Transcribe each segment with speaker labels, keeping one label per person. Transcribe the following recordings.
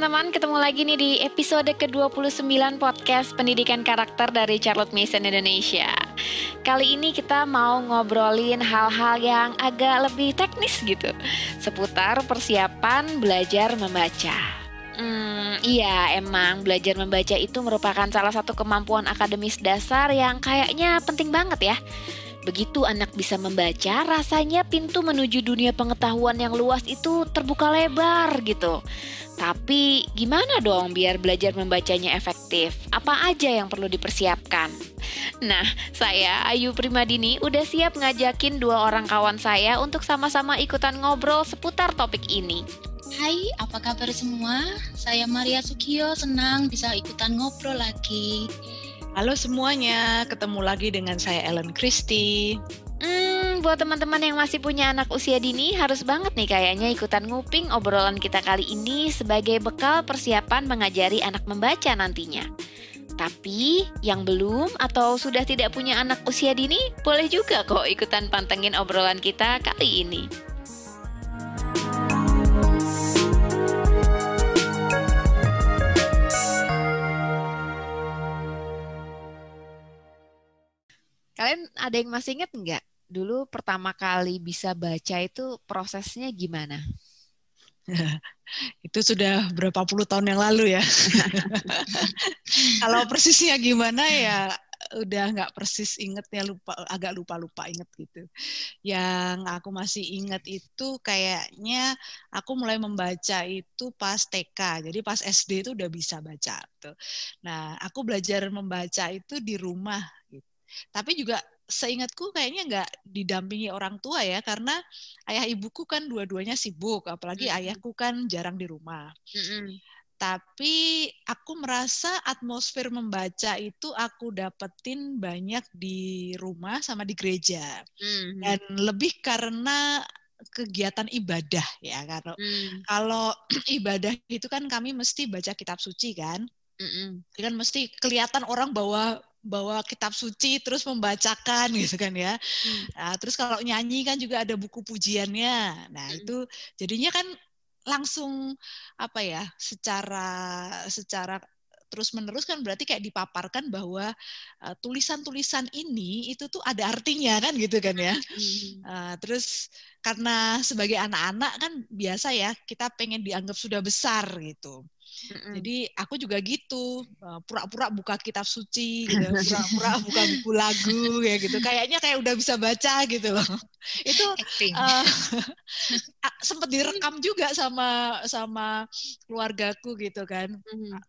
Speaker 1: teman-teman, ketemu lagi nih di episode ke-29 podcast Pendidikan Karakter dari Charlotte Mason Indonesia. Kali ini kita mau ngobrolin hal-hal yang agak lebih teknis gitu, seputar persiapan belajar membaca. Iya, emang belajar membaca itu merupakan salah satu kemampuan akademis dasar yang kayaknya penting banget ya. Begitu anak bisa membaca, rasanya pintu menuju dunia pengetahuan yang luas itu terbuka lebar gitu. Tapi gimana dong biar belajar membacanya efektif? Apa aja yang perlu dipersiapkan? Nah, saya Ayu Primadini udah siap ngajakin dua orang kawan saya untuk sama-sama ikutan ngobrol seputar topik ini.
Speaker 2: Hai, apa kabar semua? Saya Maria Sugio, senang bisa ikutan ngobrol lagi.
Speaker 3: Halo semuanya, ketemu lagi dengan saya Ellen Christie.
Speaker 1: Buat teman-teman yang masih punya anak usia dini, harus banget nih kayaknya ikutan nguping obrolan kita kali ini sebagai bekal persiapan mengajari anak membaca nantinya. Tapi yang belum atau sudah tidak punya anak usia dini, boleh juga kok ikutan pantengin obrolan kita kali ini. Kalian ada yang masih ingat nggak? Dulu pertama kali bisa baca itu prosesnya gimana?
Speaker 3: Itu sudah berapa puluh tahun yang lalu ya. Kalau persisnya gimana ya udah nggak persis ingetnya, agak lupa inget gitu. Yang aku masih inget itu kayaknya aku mulai membaca itu pas TK, jadi pas SD itu udah bisa baca tuh. Nah, aku belajar membaca itu di rumah gitu. Tapi juga seingatku kayaknya nggak didampingi orang tua ya, karena ayah ibuku kan dua-duanya sibuk, apalagi ayahku kan jarang di rumah. Tapi aku merasa atmosfer membaca itu aku dapetin banyak di rumah sama di gereja. Dan lebih karena kegiatan ibadah ya, kalau ibadah itu kan kami mesti baca kitab suci kan. Jadi kan mesti kelihatan orang bawa kitab suci terus membacakan gitu kan ya. Nah, terus kalau nyanyi kan juga ada buku pujiannya. Nah, itu jadinya kan langsung apa ya, secara terus-menerus kan berarti kayak dipaparkan bahwa tulisan-tulisan ini itu tuh ada artinya kan gitu kan ya. Terus karena sebagai anak-anak kan biasa ya kita pengen dianggap sudah besar gitu. Jadi aku juga gitu, pura-pura buka kitab suci gitu, pura-pura buka buku lagu ya gitu. Kayaknya kayak udah bisa baca gitu loh. Itu sempat direkam juga sama keluargaku gitu kan.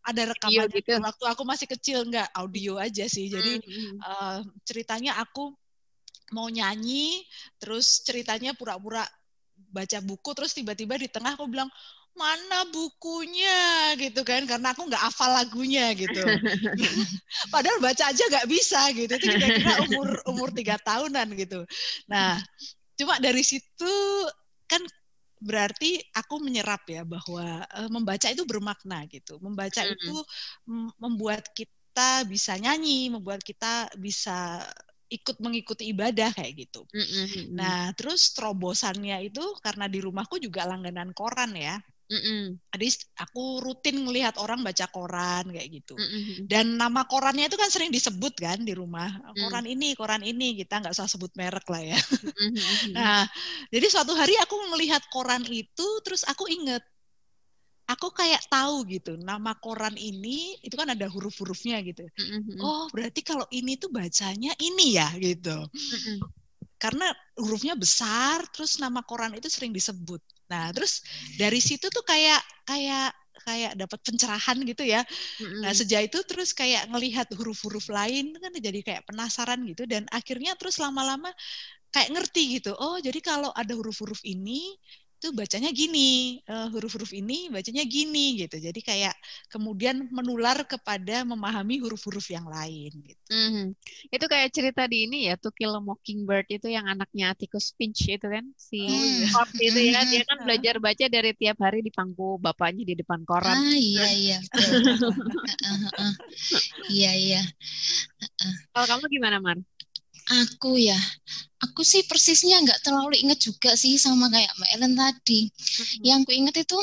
Speaker 3: Ada rekamannya gitu. Waktu aku masih kecil, enggak audio aja sih. Jadi ceritanya aku mau nyanyi, terus ceritanya pura-pura baca buku, terus tiba-tiba di tengah aku bilang, mana bukunya gitu kan, karena aku nggak hafal lagunya gitu. Padahal baca aja nggak bisa gitu. Itu kira-kira umur 3 tahunan gitu. Nah, cuma dari situ kan berarti aku menyerap ya bahwa membaca itu bermakna gitu. Membaca itu membuat kita bisa nyanyi, membuat kita bisa mengikuti ibadah kayak gitu. Nah, terus terobosannya itu karena di rumahku juga langganan koran ya. Jadi aku rutin ngelihat orang baca koran kayak gitu. Dan nama korannya itu kan sering disebut kan di rumah. Koran ini, kita nggak usah sebut merek lah ya. Nah, jadi suatu hari aku melihat koran itu, terus aku inget, aku kayak tahu gitu, nama koran ini itu kan ada huruf-hurufnya gitu. Oh, berarti kalau ini tuh bacanya ini ya gitu. Karena hurufnya besar, terus nama koran itu sering disebut. Nah, terus dari situ tuh kayak dapat pencerahan gitu ya. Nah, sejak itu terus kayak ngelihat huruf-huruf lain kan jadi kayak penasaran gitu, dan akhirnya terus lama-lama kayak ngerti gitu. Oh, jadi kalau ada huruf-huruf ini itu bacanya gini, huruf-huruf ini bacanya gini gitu. Jadi kayak kemudian menular kepada memahami huruf-huruf yang lain gitu.
Speaker 1: Itu kayak cerita di ini ya, To Kill a Mockingbird itu yang anaknya Atticus Finch itu kan, si Scott itu ya, dia kan belajar baca dari tiap hari di pangku bapaknya di depan koran.
Speaker 2: Iya. Iya.
Speaker 1: Kalau kamu gimana, Mar?
Speaker 2: Aku sih persisnya nggak terlalu inget juga sih, sama kayak Mbak Ellen tadi. Yang aku inget itu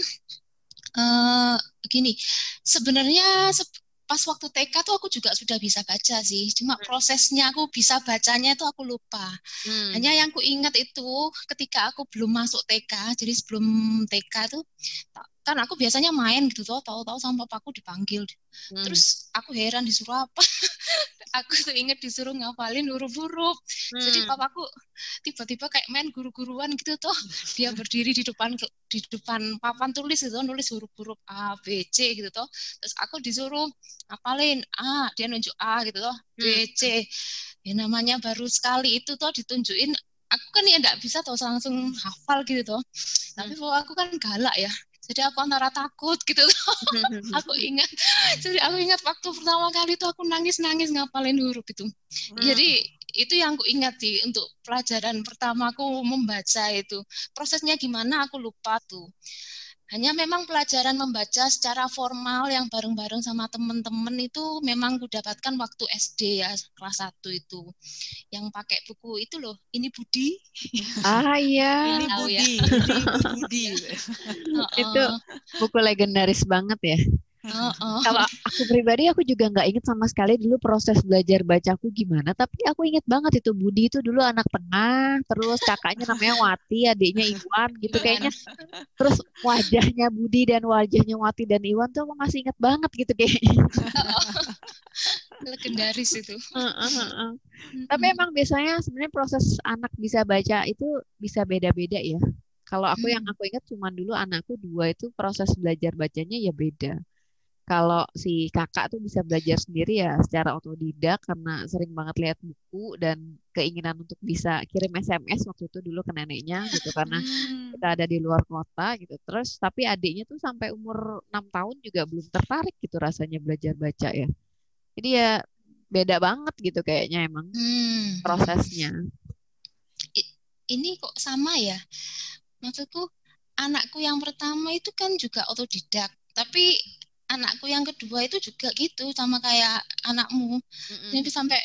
Speaker 2: begini. Sebenarnya pas waktu TK tuh aku juga sudah bisa baca sih. Cuma prosesnya aku bisa bacanya itu aku lupa. Hanya yang ku ingat itu ketika aku belum masuk TK. Jadi sebelum TK tuh kan aku biasanya main gitu tuh, tahu-tahu sama papaku dipanggil. Terus aku heran disuruh apa. Aku tuh inget disuruh ngapalin huruf-huruf. Jadi papaku tiba-tiba kayak main guru-guruan gitu tuh. Dia berdiri di depan papan tulis gitu, nulis huruf-huruf A, B, C gitu tuh. Terus aku disuruh ngapalin A, dia nunjuk A gitu tuh, B, C. Ya namanya baru sekali itu tuh ditunjukin. Aku kan ya enggak bisa tuh langsung hafal gitu tuh. Tapi aku kan galak ya. Jadi aku antara takut gitu tuh. Aku ingat. Jadi aku ingat waktu pertama kali itu aku nangis-nangis ngapalin huruf itu. Jadi itu yang aku ingat sih untuk pelajaran pertama aku membaca itu. Prosesnya gimana aku lupa tuh. Hanya memang pelajaran membaca secara formal yang bareng-bareng sama teman-teman itu memang aku dapatkan waktu SD ya, kelas 1 itu. Yang pakai buku itu loh, ini Budi.
Speaker 1: Iya.
Speaker 3: Ini
Speaker 2: Tahu ya.
Speaker 3: Budi, ini Ibu Budi.
Speaker 1: Itu buku legendaris banget ya. Kalau aku pribadi aku juga nggak inget sama sekali dulu proses belajar bacaku gimana, tapi aku inget banget itu Budi itu dulu anak tengah, terus kakaknya namanya Wati, adiknya Iwan gitu kayaknya. Terus wajahnya Budi dan wajahnya Wati dan Iwan tuh aku masih inget banget gitu kayaknya.
Speaker 2: Legendaris itu.
Speaker 1: Tapi emang biasanya sebenarnya proses anak bisa baca itu bisa beda-beda ya. Kalau aku yang aku ingat cuma dulu anakku 2 itu proses belajar bacanya ya beda. Kalau si kakak tuh bisa belajar sendiri ya secara otodidak karena sering banget lihat buku dan keinginan untuk bisa kirim SMS waktu itu dulu ke neneknya gitu karena kita ada di luar kota gitu. Terus tapi adiknya tuh sampai umur 6 tahun juga belum tertarik gitu rasanya belajar baca ya. Jadi ya beda banget gitu kayaknya emang prosesnya.
Speaker 2: Ini kok sama ya? Maksudku anakku yang pertama itu kan juga otodidak, tapi anakku yang kedua itu juga gitu sama kayak anakmu. Jadi sampai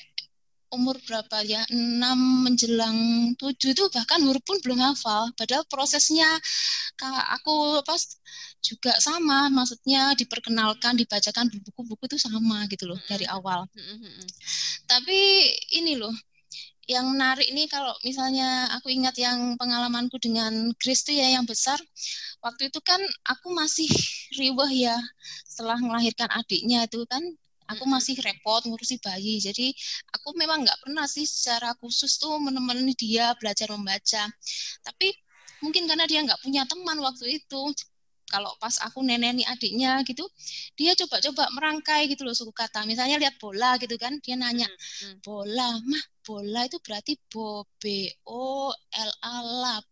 Speaker 2: umur berapa ya? 6 menjelang 7 itu bahkan huruf pun belum hafal. Padahal prosesnya aku pas juga sama, maksudnya diperkenalkan, dibacakan buku-buku itu sama gitu loh dari awal. Tapi ini loh, yang menarik nih kalau misalnya aku ingat yang pengalamanku dengan Grace tuh ya yang besar. Waktu itu kan aku masih riweh ya setelah melahirkan adiknya itu kan aku masih repot ngurusi bayi. Jadi aku memang nggak pernah sih secara khusus tuh menemani dia belajar membaca. Tapi mungkin karena dia nggak punya teman waktu itu. Kalau pas aku neneni adiknya gitu, dia coba-coba merangkai gitu loh suku kata. Misalnya lihat bola gitu kan, dia nanya, bola, mah bola itu berarti B-O-L-A,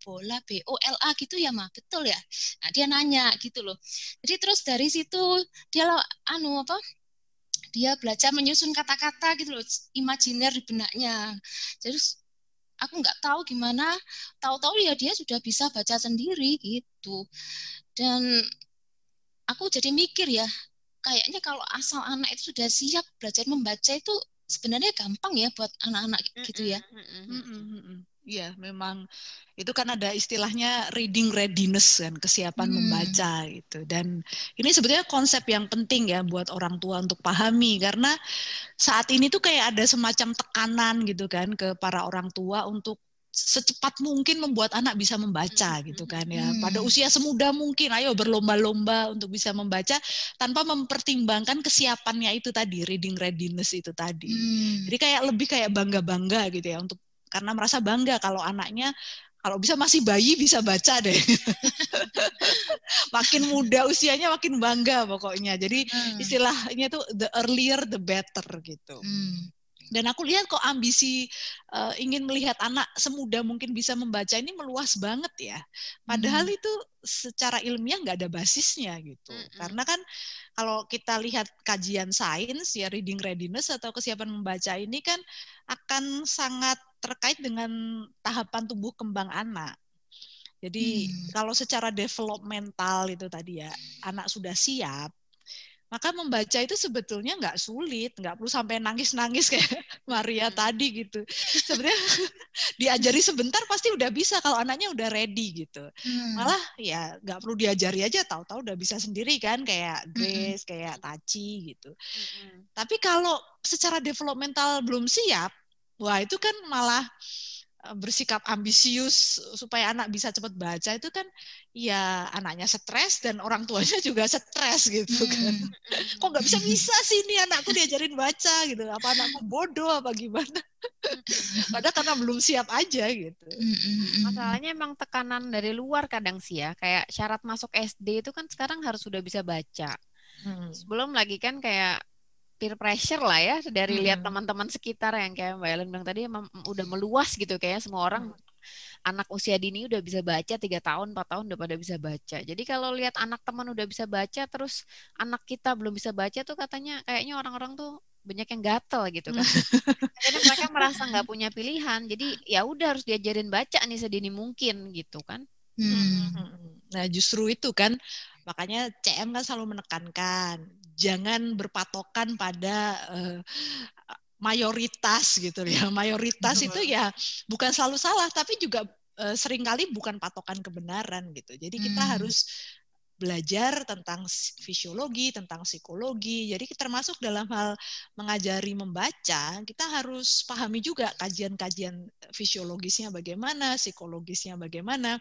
Speaker 2: bola B-O-L-A gitu ya mah, betul ya? Nah dia nanya gitu loh. Jadi terus dari situ dia dia belajar menyusun kata-kata gitu loh, imajiner di benaknya. Terus aku nggak tahu gimana, tahu-tahu ya dia sudah bisa baca sendiri gitu. Dan aku jadi mikir ya, kayaknya kalau asal anak itu sudah siap belajar membaca itu sebenarnya gampang ya buat anak-anak gitu ya.
Speaker 3: Iya, memang itu kan ada istilahnya reading readiness kan, kesiapan membaca gitu. Dan ini sebetulnya konsep yang penting ya buat orang tua untuk pahami karena saat ini tuh kayak ada semacam tekanan gitu kan ke para orang tua untuk secepat mungkin membuat anak bisa membaca gitu kan ya. Pada usia semuda mungkin ayo berlomba-lomba untuk bisa membaca tanpa mempertimbangkan kesiapannya itu tadi, reading readiness itu tadi. Jadi lebih kayak bangga-bangga gitu ya untuk karena merasa bangga kalau anaknya kalau bisa masih bayi bisa baca deh. Makin muda usianya makin bangga pokoknya. Jadi istilahnya tuh the earlier the better gitu. Dan aku lihat kok ambisi ingin melihat anak semudah mungkin bisa membaca ini meluas banget ya. Padahal itu secara ilmiah nggak ada basisnya gitu. Karena kan kalau kita lihat kajian sains ya reading readiness atau kesiapan membaca ini kan akan sangat terkait dengan tahapan tumbuh kembang anak. Jadi kalau secara developmental itu tadi ya anak sudah siap, Maka membaca itu sebetulnya nggak sulit, nggak perlu sampai nangis-nangis kayak Maria tadi gitu. Sebenarnya diajari sebentar pasti udah bisa kalau anaknya udah ready gitu. Malah ya nggak perlu diajari aja, tahu-tahu udah bisa sendiri kan, kayak Grace, kayak Taci gitu. Tapi kalau secara developmental belum siap, wah itu kan malah bersikap ambisius supaya anak bisa cepat baca itu kan ya anaknya stres dan orang tuanya juga stres gitu kan. Kok nggak bisa sih ini anakku diajarin baca gitu, apa anakku bodoh apa gimana. Padahal karena belum siap aja gitu.
Speaker 1: Masalahnya emang tekanan dari luar kadang sih ya, kayak syarat masuk SD itu kan sekarang harus sudah bisa baca. Sebelum lagi kan kayak peer pressure lah ya dari lihat teman-teman sekitar yang kayak Mbak Ellen bilang tadi emang udah meluas gitu, kayak semua orang anak usia dini udah bisa baca, 3 tahun 4 tahun udah pada bisa baca. Jadi kalau lihat anak teman udah bisa baca terus anak kita belum bisa baca tuh katanya kayaknya orang-orang tuh banyak yang gatel gitu kan. Jadi mereka merasa nggak punya pilihan, jadi ya udah harus diajarin baca nih sedini mungkin gitu kan.
Speaker 3: Nah justru itu kan makanya CM kan selalu menekankan jangan berpatokan pada mayoritas gitu ya. Mayoritas itu ya bukan selalu salah, tapi juga seringkali bukan patokan kebenaran gitu. Jadi kita harus belajar tentang fisiologi, tentang psikologi. Jadi termasuk dalam hal mengajari membaca, kita harus pahami juga kajian-kajian fisiologisnya bagaimana, psikologisnya bagaimana.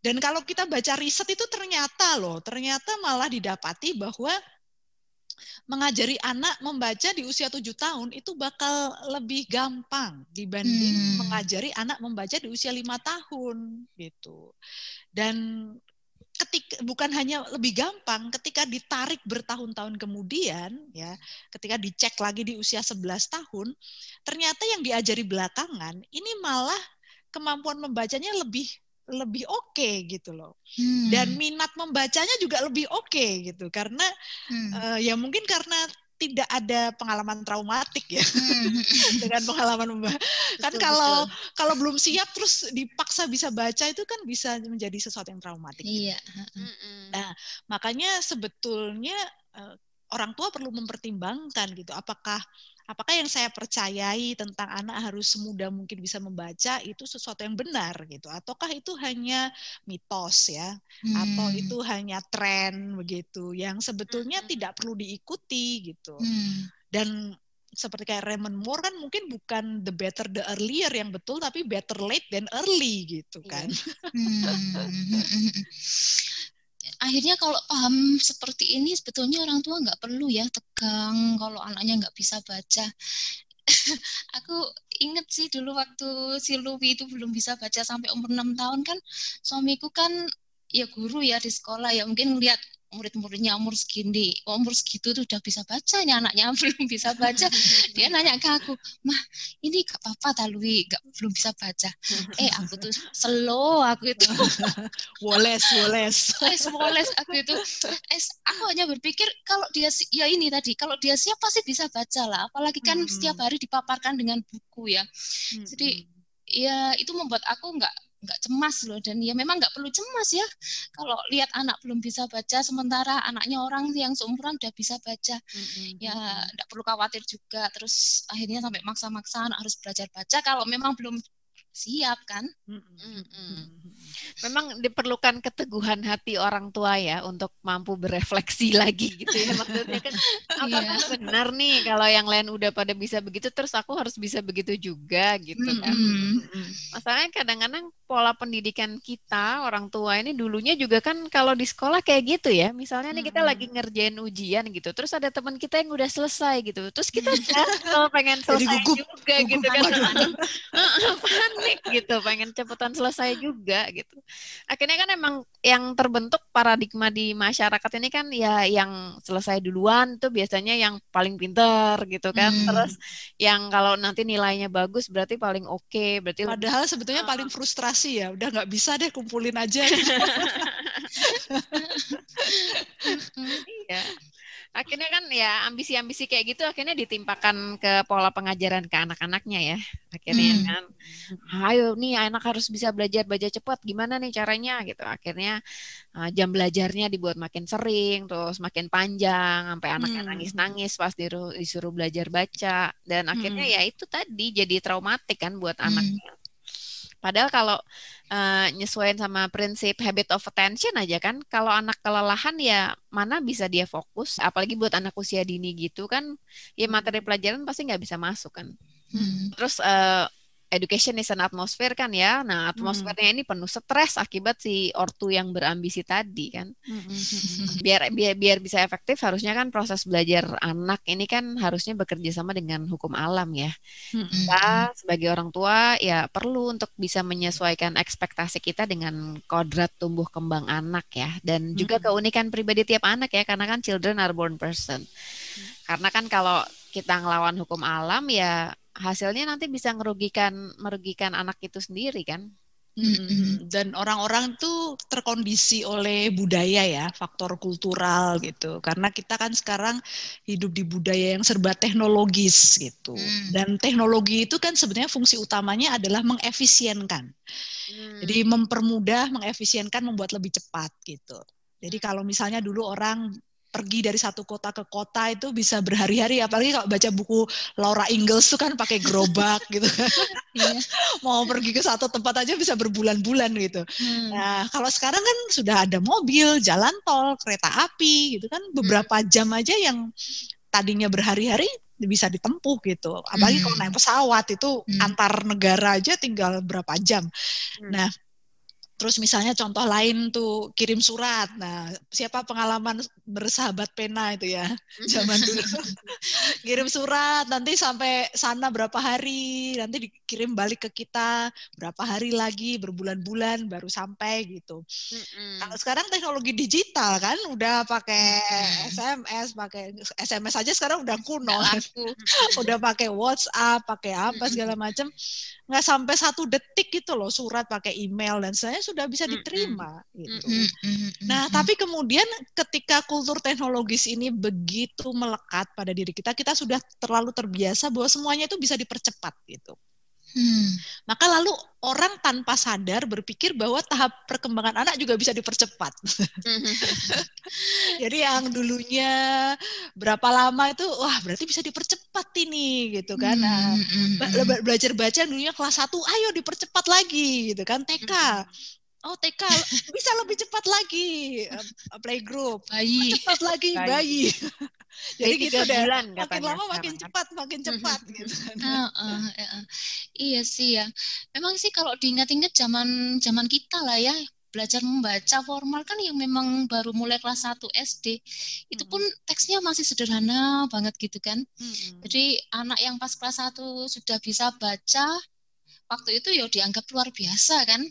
Speaker 3: Dan kalau kita baca riset itu ternyata malah didapati bahwa mengajari anak membaca di usia 7 tahun itu bakal lebih gampang dibanding mengajari anak membaca di usia 5 tahun gitu. Dan bukan hanya lebih gampang, ketika ditarik bertahun-tahun kemudian ya, ketika dicek lagi di usia 11 tahun, ternyata yang diajari belakangan ini malah kemampuan membacanya lebih oke gitu loh. Dan minat membacanya juga lebih oke gitu, karena ya mungkin karena tidak ada pengalaman traumatik ya dengan pengalaman membaca. Kan kalau belum siap terus dipaksa bisa baca itu kan bisa menjadi sesuatu yang traumatik.
Speaker 2: Iya.
Speaker 3: Gitu. Nah, makanya sebetulnya orang tua perlu mempertimbangkan gitu, apakah yang saya percayai tentang anak harus semudah mungkin bisa membaca itu sesuatu yang benar gitu, ataukah itu hanya mitos ya, atau itu hanya tren begitu yang sebetulnya tidak perlu diikuti gitu. Dan seperti kayak Raymond Moore kan mungkin bukan the better the earlier yang betul, tapi better late than early gitu kan.
Speaker 2: Akhirnya kalau paham seperti ini sebetulnya orang tua nggak perlu ya tegang kalau anaknya nggak bisa baca. Aku inget sih dulu waktu si Luwi itu belum bisa baca sampai umur 6 tahun kan, suamiku kan ya guru ya di sekolah ya, mungkin ngeliat murid-muridnya umur segitu tuh udah bisa baca, anaknya belum bisa baca. Dia nanya ke aku, "Mah, ini gak apa-apa ta Luwi, belum bisa baca?" Aku tuh slow aku itu.
Speaker 3: Woles
Speaker 2: aku itu. Aku hanya berpikir kalau dia ya ini tadi, kalau dia siap pasti bisa baca lah, apalagi kan setiap hari dipaparkan dengan buku ya. Jadi ya itu membuat aku nggak cemas loh, dan ya memang nggak perlu cemas ya kalau lihat anak belum bisa baca sementara anaknya orang yang seumuran udah bisa baca. Ya nggak perlu khawatir juga terus akhirnya sampai maksa-maksa anak harus belajar baca kalau memang belum siap kan.
Speaker 1: Memang diperlukan keteguhan hati orang tua ya untuk mampu berefleksi lagi gitu ya, maksudnya kan apakah benar nih kalau yang lain udah pada bisa begitu terus aku harus bisa begitu juga gitu kan. Masalahnya kadang-kadang pola pendidikan kita orang tua ini dulunya juga kan kalau di sekolah kayak gitu ya, misalnya nih kita lagi ngerjain ujian gitu terus ada teman kita yang udah selesai gitu terus kita pengen selesai juga gitu kan. Panik gitu, pengen cepetan selesai juga gitu. Akhirnya kan emang yang terbentuk paradigma di masyarakat ini kan ya yang selesai duluan tuh biasanya yang paling pinter gitu kan. Terus yang kalau nanti nilainya bagus berarti paling oke, berarti
Speaker 3: padahal sebetulnya paling frustrasi ya, udah nggak bisa deh, kumpulin aja.
Speaker 1: Iya. Akhirnya kan ya ambisi-ambisi kayak gitu akhirnya ditimpakan ke pola pengajaran ke anak-anaknya ya. Akhirnya kan, ayo nih anak harus bisa belajar baca cepat. Gimana nih caranya gitu. Akhirnya jam belajarnya dibuat makin sering, terus makin panjang, sampai anaknya nangis-nangis pas disuruh belajar baca. Dan akhirnya ya itu tadi jadi traumatik kan buat anaknya. Padahal kalau nyesuaiin sama prinsip habit of attention aja kan, kalau anak kelelahan ya mana bisa dia fokus, apalagi buat anak usia dini gitu kan, ya materi pelajaran pasti nggak bisa masuk kan. Terus education is an atmosphere kan ya, nah atmosfernya ini penuh stres akibat si ortu yang berambisi tadi kan. Biar bisa efektif harusnya kan proses belajar anak ini kan harusnya bekerja sama dengan hukum alam ya. Kita sebagai orang tua ya perlu untuk bisa menyesuaikan ekspektasi kita dengan kodrat tumbuh kembang anak ya, dan juga keunikan pribadi tiap anak ya, karena kan children are born person. Karena kan kalau kita ngelawan hukum alam ya hasilnya nanti bisa merugikan anak itu sendiri kan.
Speaker 3: Dan orang-orang tuh terkondisi oleh budaya ya, faktor kultural gitu. Karena kita kan sekarang hidup di budaya yang serba teknologis gitu. Dan teknologi itu kan sebenarnya fungsi utamanya adalah mengefisienkan. Jadi mempermudah, mengefisienkan, membuat lebih cepat gitu. Jadi kalau misalnya dulu orang pergi dari satu kota ke kota itu bisa berhari-hari, apalagi kalau baca buku Laura Ingalls tuh kan pakai gerobak gitu kan. Mau pergi ke satu tempat aja bisa berbulan-bulan gitu. Nah, kalau sekarang kan sudah ada mobil, jalan tol, kereta api gitu kan, beberapa jam aja yang tadinya berhari-hari bisa ditempuh gitu. Apalagi kalau naik pesawat itu antar negara aja tinggal berapa jam. Nah, terus misalnya contoh lain tuh kirim surat. Nah, siapa pengalaman bersahabat pena itu ya zaman dulu. Kirim surat nanti sampai sana berapa hari, nanti dikirim balik ke kita berapa hari lagi, berbulan-bulan baru sampai gitu. Kalau sekarang teknologi digital kan udah pakai SMS, pakai SMS aja sekarang udah kuno. Udah pakai WhatsApp, pakai apa segala macam. Nggak sampai 1 detik gitu loh surat pakai email dan saya sudah bisa diterima gitu. Nah, tapi kemudian ketika kultur teknologis ini begitu melekat pada diri kita, kita sudah terlalu terbiasa bahwa semuanya itu bisa dipercepat gitu. Maka lalu orang tanpa sadar berpikir bahwa tahap perkembangan anak juga bisa dipercepat. Jadi yang dulunya berapa lama itu, wah berarti bisa dipercepat ini gitu kan. Nah, belajar baca dulunya kelas 1, ayo dipercepat lagi gitu kan, TK. Oh TK bisa lebih cepat lagi, playgroup, cepat lagi bayi. Jadi gitu deh, makin lama makin cepat gitu.
Speaker 2: Iya sih ya. Memang sih kalau diingat-ingat zaman kita lah ya, belajar membaca formal kan yang memang baru mulai kelas 1 SD. Itu pun teksnya masih sederhana banget gitu kan. Jadi anak yang pas kelas 1 sudah bisa baca, waktu itu ya dianggap luar biasa kan.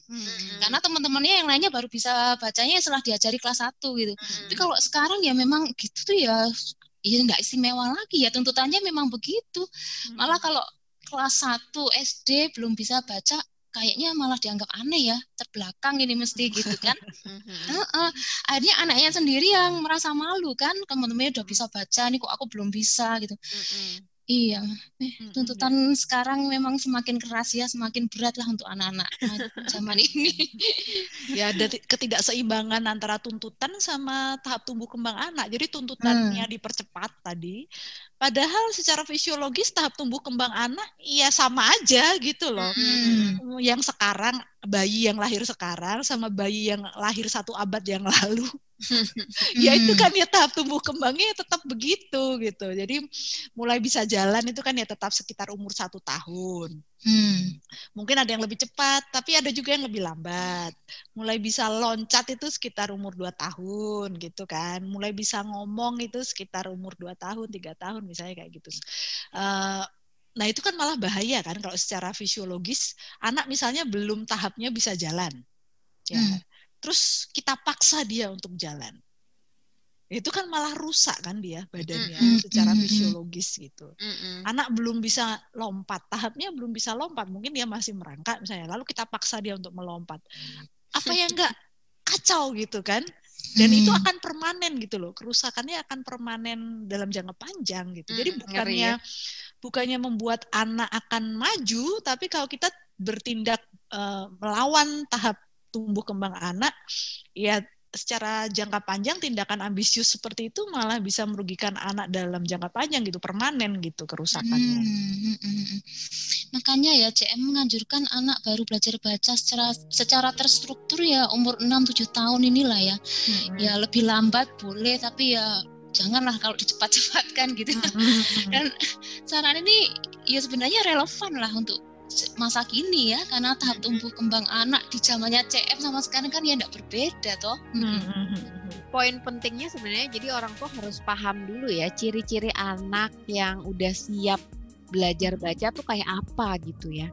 Speaker 2: Karena teman-temannya yang lainnya baru bisa bacanya setelah diajari kelas 1 gitu. Tapi kalau sekarang ya memang gitu tuh ya nggak istimewa lagi ya, tuntutannya memang begitu. Malah kalau kelas 1 SD belum bisa baca kayaknya malah dianggap aneh ya, terbelakang ini mesti gitu kan. Akhirnya anaknya sendiri yang merasa malu kan, teman-temannya udah bisa baca nih kok aku belum bisa gitu. Iya, tuntutan sekarang memang semakin keras ya, semakin berat lah untuk anak-anak zaman ini.
Speaker 3: Ya, ada ketidakseimbangan antara tuntutan sama tahap tumbuh kembang anak. Jadi tuntutannya dipercepat tadi, padahal secara fisiologis tahap tumbuh kembang anak ya sama aja gitu loh. Yang sekarang, bayi yang lahir sekarang sama bayi yang lahir 1 abad yang lalu. Ya itu kan ya tahap tumbuh kembangnya tetap begitu gitu. Jadi mulai bisa jalan itu kan ya tetap sekitar umur 1 tahun. Mungkin ada yang lebih cepat, tapi ada juga yang lebih lambat. Mulai bisa loncat itu sekitar umur 2 tahun gitu kan. Mulai bisa ngomong itu sekitar umur 2 tahun, 3 tahun misalnya kayak gitu. Nah itu kan malah bahaya kan kalau secara fisiologis anak misalnya belum tahapnya bisa jalan. Ya. Terus kita paksa dia untuk jalan. Itu kan malah rusak kan dia badannya secara fisiologis gitu. Anak belum bisa lompat, tahapnya belum bisa lompat, mungkin dia masih merangkak misalnya, lalu kita paksa dia untuk melompat. Apa yang enggak kacau gitu kan? Dan itu akan permanen gitu loh, kerusakannya akan permanen dalam jangka panjang gitu. Jadi bukannya membuat anak akan maju, tapi kalau kita bertindak melawan tahap tumbuh kembang anak, ya secara jangka panjang tindakan ambisius seperti itu malah bisa merugikan anak dalam jangka panjang gitu, permanen gitu kerusakannya.
Speaker 2: Makanya ya CM menganjurkan anak baru belajar baca secara terstruktur ya umur 6-7 tahun inilah ya. Ya lebih lambat boleh, tapi ya janganlah kalau dicepat-cepatkan gitu. Dan saran ini ya sebenarnya relevan lah untuk masa kini ya, karena tahap tumbuh kembang anak di zamannya CM sama sekarang kan ya tidak berbeda toh.
Speaker 1: Poin pentingnya sebenarnya jadi orang tua harus paham dulu ya ciri-ciri anak yang udah siap belajar baca tuh kayak apa gitu ya.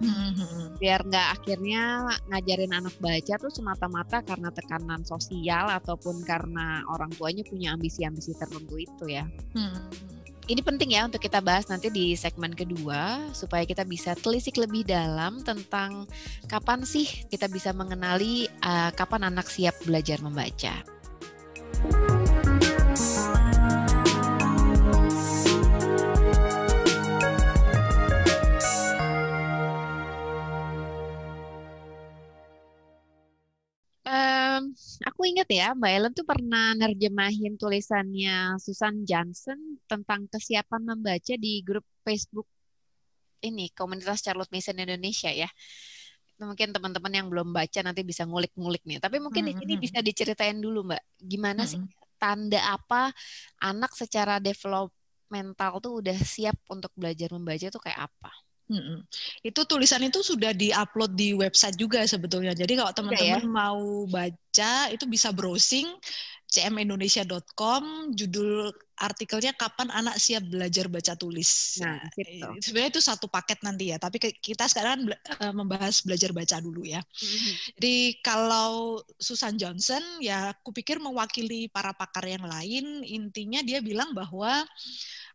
Speaker 1: Biar nggak akhirnya ngajarin anak baca tuh semata-mata karena tekanan sosial ataupun karena orang tuanya punya ambisi-ambisi tertentu itu ya. Ini penting ya untuk kita bahas nanti di segmen kedua supaya kita bisa telisik lebih dalam tentang kapan sih kita bisa mengenali kapan anak siap belajar membaca. Aku ingat ya, Mbak Ellen tuh pernah nerjemahin tulisannya Susan Johnson tentang kesiapan membaca di grup Facebook ini, komunitas Charlotte Mason Indonesia ya. Mungkin teman-teman yang belum baca nanti bisa ngulik-ngulik nih. Tapi mungkin di sini bisa diceritain dulu, Mbak. Gimana sih tanda apa anak secara developmental tuh udah siap untuk belajar membaca tuh kayak apa?
Speaker 3: Itu tulisan itu sudah di-upload di website juga sebetulnya. Jadi kalau teman-teman mau baca itu bisa browsing cmindonesia.com, judul artikelnya Kapan Anak Siap Belajar Baca Tulis.
Speaker 1: Nah, gitu.
Speaker 3: Sebenarnya itu satu paket nanti ya, tapi kita sekarang membahas belajar baca dulu ya. Jadi kalau Susan Johnson ya aku pikir mewakili para pakar yang lain, intinya dia bilang bahwa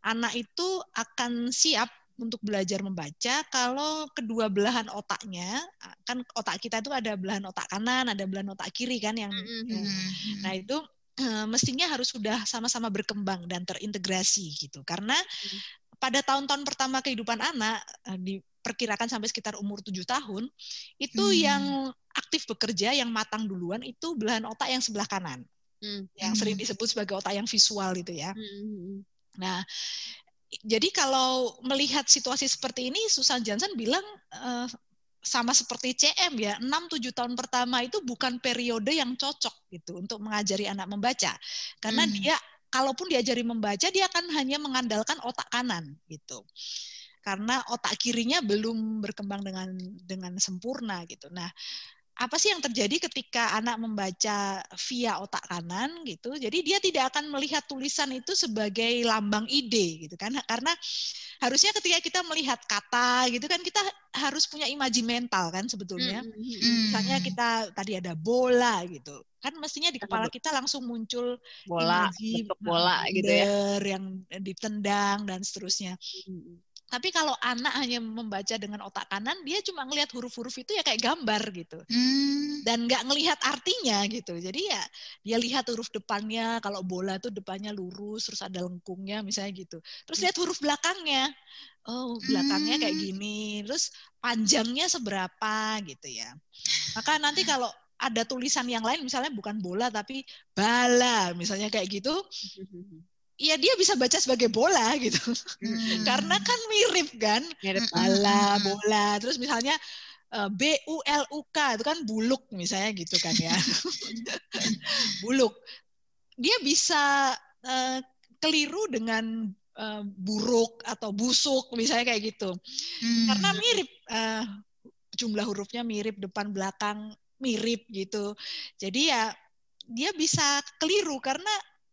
Speaker 3: anak itu akan siap untuk belajar membaca kalau kedua belahan otaknya, kan otak kita itu ada belahan otak kanan, ada belahan otak kiri kan yang nah itu mestinya harus sudah sama-sama berkembang dan terintegrasi gitu. Karena pada tahun-tahun pertama kehidupan anak diperkirakan sampai sekitar umur 7 tahun, itu yang aktif bekerja, yang matang duluan itu belahan otak yang sebelah kanan. Yang sering disebut sebagai otak yang visual itu ya. Nah, jadi kalau melihat situasi seperti ini, Susan Johnson bilang sama seperti CM ya, 6-7 tahun pertama itu bukan periode yang cocok gitu untuk mengajari anak membaca. Karena dia kalaupun diajari membaca, dia akan hanya mengandalkan otak kanan gitu. Karena otak kirinya belum berkembang dengan sempurna gitu. Nah, apa sih yang terjadi ketika anak membaca via otak kanan gitu? Jadi dia tidak akan melihat tulisan itu sebagai lambang ide gitu kan? Karena harusnya ketika kita melihat kata gitu kan kita harus punya imaji mental kan sebetulnya. Misalnya kita tadi ada bola gitu. Kan mestinya di kepala kita langsung muncul
Speaker 1: bola, bentuk bola gitu ya.
Speaker 3: Yang ditendang dan seterusnya. Tapi kalau anak hanya membaca dengan otak kanan, dia cuma ngelihat huruf-huruf itu ya kayak gambar gitu. Dan nggak ngelihat artinya gitu. Jadi ya dia lihat huruf depannya, kalau bola tuh depannya lurus, terus ada lengkungnya misalnya gitu. Terus lihat huruf belakangnya. Oh, belakangnya kayak gini. Terus panjangnya seberapa gitu ya. Maka nanti kalau ada tulisan yang lain, misalnya bukan bola tapi bala, misalnya kayak gitu. Ya dia bisa baca sebagai bola gitu. Karena kan mirip kan. Mirip bola. Terus misalnya BULUK itu kan buluk misalnya gitu kan ya. Buluk. Dia bisa keliru dengan buruk atau busuk misalnya kayak gitu. Karena mirip jumlah hurufnya mirip, depan belakang mirip gitu. Jadi ya dia bisa keliru karena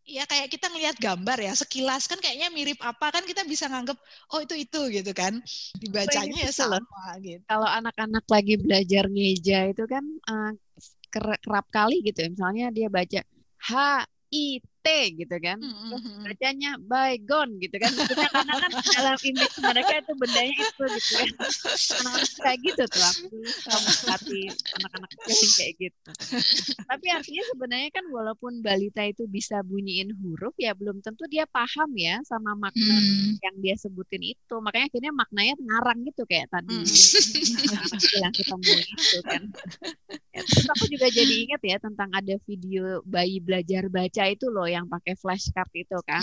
Speaker 3: ya kayak kita ngelihat gambar ya sekilas kan kayaknya mirip apa kan kita bisa nganggep oh itu gitu kan dibacanya ya sama gitu.
Speaker 1: Kalau anak-anak lagi belajar ngeja itu kan kerap kali gitu ya misalnya dia baca HIT gitu kan. Terus bacanya baygon gitu kan. Maksudnya karena kan dalam image mereka itu bendanya itu gitu kan. Anak-anak kayak gitu tuh, aku dulu suka merhati anak-anak kecil kayak gitu. Tapi artinya sebenarnya kan walaupun balita itu bisa bunyiin huruf ya belum tentu dia paham ya sama makna yang dia sebutin itu. Makanya akhirnya maknanya ngarang gitu kayak tadi anak kecil yang ketemu itu kan. Ya, terus aku juga jadi ingat ya tentang ada video bayi belajar baca itu loh yang pakai flashcard itu kan.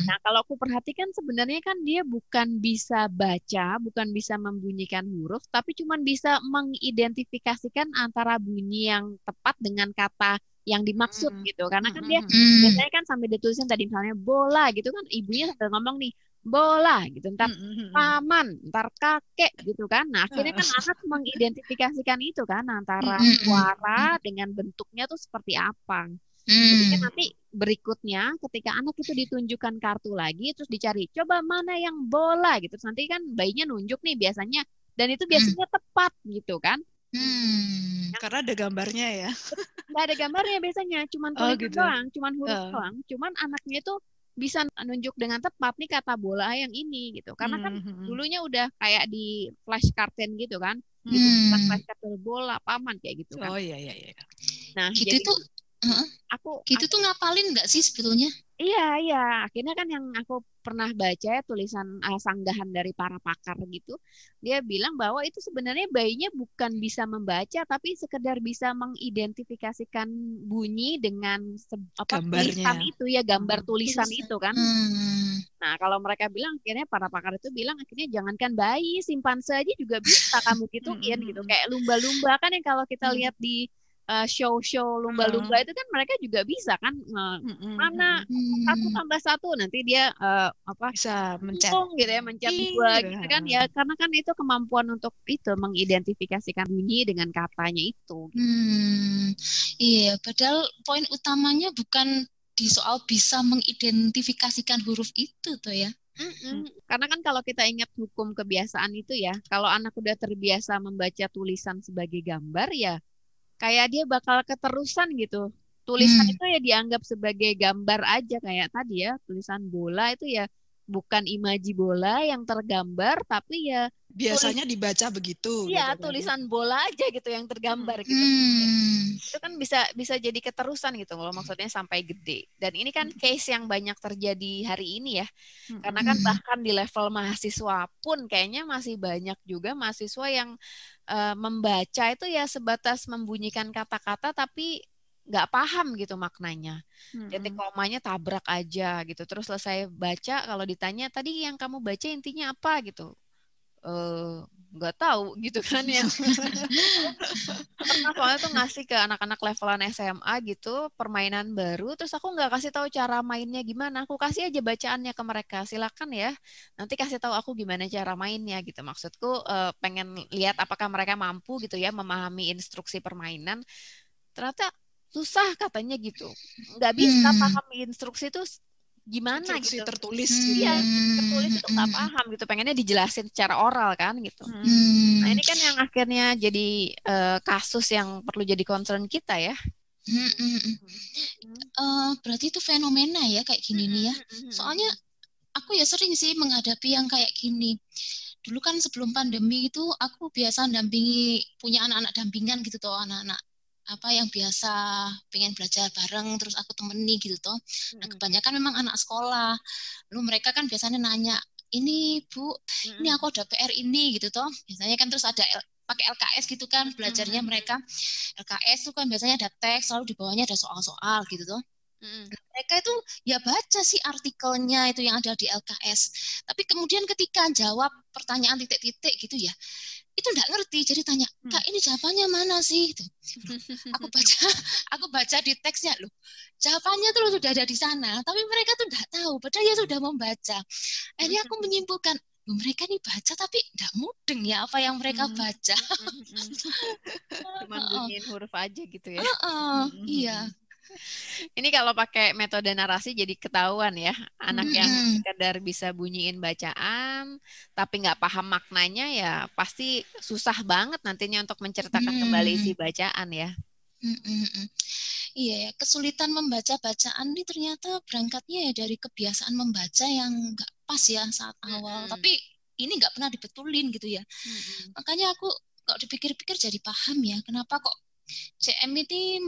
Speaker 1: Nah kalau aku perhatikan sebenarnya kan dia bukan bisa baca, bukan bisa membunyikan huruf, tapi cuman bisa mengidentifikasikan antara bunyi yang tepat dengan kata yang dimaksud gitu. Karena kan dia biasanya kan sampai ditulisin tadi misalnya bola gitu kan, ibunya sambil ngomong nih bola gitu, ntar paman, ntar kakek gitu kan. Nah akhirnya kan anak mengidentifikasikan itu kan antara suara dengan bentuknya tuh seperti apa. Jadi kan nanti berikutnya ketika anak itu ditunjukkan kartu lagi terus dicari coba mana yang bola gitu. Terus nanti kan bayinya nunjuk nih biasanya dan itu biasanya tepat gitu kan.
Speaker 3: Karena ada gambarnya ya.
Speaker 1: Nggak ada gambarnya biasanya, cuman tulisan gitu doang, cuman huruf doang. Cuman anaknya itu bisa nunjuk dengan tepat nih kata bola yang ini gitu. Karena kan dulunya udah kayak di flashcardin gitu kan. Gitu, flashcard bola, paman kayak gitu kan.
Speaker 3: Oh iya.
Speaker 1: Nah,
Speaker 2: gitu
Speaker 1: jadi
Speaker 2: tuh gitu tuh ngapalin nggak sih sebetulnya?
Speaker 1: Iya. Akhirnya kan yang aku pernah baca ya tulisan sanggahan dari para pakar gitu, dia bilang bahwa itu sebenarnya bayinya bukan bisa membaca, tapi sekedar bisa mengidentifikasikan bunyi dengan tulisan itu ya, gambar tulisan itu kan. Nah kalau mereka bilang akhirnya para pakar itu bilang akhirnya jangankan bayi, simpanse aja juga bisa kamu gituin gitu, kayak lumba-lumba kan yang kalau kita lihat di show lumba-lumba itu kan mereka juga bisa kan mana 1+1 nanti dia
Speaker 3: bisa mencet
Speaker 1: gitu ya, mencet 2 gitu kan ya, karena kan itu kemampuan untuk itu mengidentifikasikan bunyi dengan katanya itu gitu.
Speaker 2: Iya, padahal poin utamanya bukan di soal bisa mengidentifikasikan huruf itu tuh ya.
Speaker 1: Karena kan kalau kita ingat hukum kebiasaan itu ya, kalau anak udah terbiasa membaca tulisan sebagai gambar ya kayak dia bakal keterusan gitu. Tulisan itu ya dianggap sebagai gambar aja kayak tadi ya, tulisan bola itu ya bukan imaji bola yang tergambar tapi ya
Speaker 3: biasanya dibaca begitu.
Speaker 1: Iya,
Speaker 3: gitu,
Speaker 1: tulisan bola aja gitu yang tergambar gitu. Itu kan bisa jadi keterusan gitu loh, maksudnya sampai gede. Dan ini kan case yang banyak terjadi hari ini ya. Karena kan bahkan di level mahasiswa pun kayaknya masih banyak juga mahasiswa yang membaca itu ya sebatas membunyikan kata-kata tapi nggak paham gitu maknanya. Titik komanya tabrak aja gitu. Terus selesai baca kalau ditanya tadi yang kamu baca intinya apa gitu. Nggak tahu gitu kan ya. Pernah soalnya tuh ngasih ke anak-anak levelan SMA gitu permainan baru, terus aku nggak kasih tahu cara mainnya gimana, aku kasih aja bacaannya ke mereka, silakan ya nanti kasih tahu aku gimana cara mainnya gitu. Maksudku pengen lihat apakah mereka mampu gitu ya memahami instruksi permainan. Ternyata susah katanya gitu, nggak bisa paham instruksi itu gimana
Speaker 3: instruksi
Speaker 1: gitu
Speaker 3: tertulis
Speaker 1: gitu. Iya, tertulis itu nggak paham gitu, pengennya dijelasin secara oral kan gitu. Nah ini kan yang akhirnya jadi kasus yang perlu jadi concern kita ya.
Speaker 2: Berarti itu fenomena ya kayak gini nih ya. Soalnya aku ya sering sih menghadapi yang kayak gini. Dulu kan sebelum pandemi itu aku biasa dampingi, punya anak-anak dampingan gitu toh, anak-anak apa yang biasa pengen belajar bareng terus aku temeni gitu toh. Nah, kebanyakan memang anak sekolah. Lalu mereka kan biasanya nanya, "Ini Bu, ini aku ada PR ini" gitu toh. Biasanya kan terus ada pakai LKS gitu kan belajarnya mereka. LKS itu kan biasanya ada teks, lalu di bawahnya ada soal-soal gitu toh. Mereka itu ya baca sih artikelnya itu yang ada di LKS. Tapi kemudian ketika jawab pertanyaan titik-titik gitu ya, itu enggak ngerti, jadi tanya, "Kak, ini jawabannya mana sih?" Gitu. Aku baca di teksnya loh. Jawabannya tuh sudah ada di sana, tapi mereka tuh enggak tahu, padahal dia sudah membaca. Akhirnya aku menyimpulkan, mereka nih baca tapi enggak mudeng ya apa yang mereka baca.
Speaker 1: Cuman bunyiin huruf aja gitu ya.
Speaker 2: Iya.
Speaker 1: Ini kalau pakai metode narasi jadi ketahuan ya, anak yang sekedar bisa bunyiin bacaan tapi nggak paham maknanya ya pasti susah banget nantinya untuk menceritakan kembali isi bacaan ya.
Speaker 2: Iya, kesulitan membaca bacaan ini ternyata berangkatnya ya dari kebiasaan membaca yang nggak pas ya saat awal. Tapi ini nggak pernah dibetulin gitu ya. Makanya aku kok dipikir-pikir jadi paham ya, kenapa kok CM ini